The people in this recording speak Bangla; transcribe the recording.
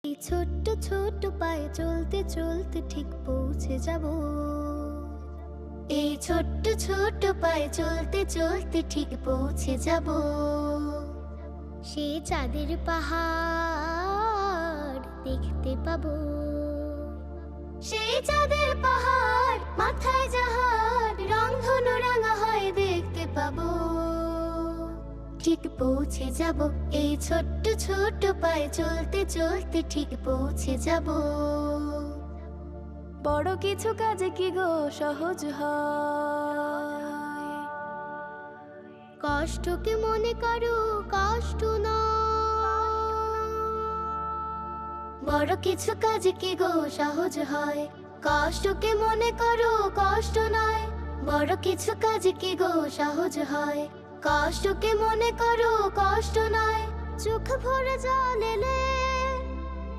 এই ছোট্ট ছোট্ট পায়ে চলতে চলতে ঠিক পৌঁছে যাব। এই ছোট্ট ছোট্ট পায়ে চলতে চলতে ঠিক পৌঁছে যাব। সে চাঁদের পাহাড় দেখতে পাবো। সেই চাঁদের পাহাড় মাথায় জাহাজ রংধনু রাঙা হয় দেখতে পাবো। ঠিক পৌঁছে যাব। এই ছোট্ট ছোট্ট পায়ে চলতে চলতে ঠিক পৌঁছে যাব। বড় কিছু কাজে কি গো সহজ হয়? কষ্টকে মনে করো কষ্ট নয়। বড় কিছু কাজে কি গো সহজ হয়। কষ্টকে মনে করো কষ্ট নয়। বড় কিছু কাজে কি গো সহজ হয়। কষ্টকে মনে করো কষ্ট নয়। চোখ ভরে জল এলে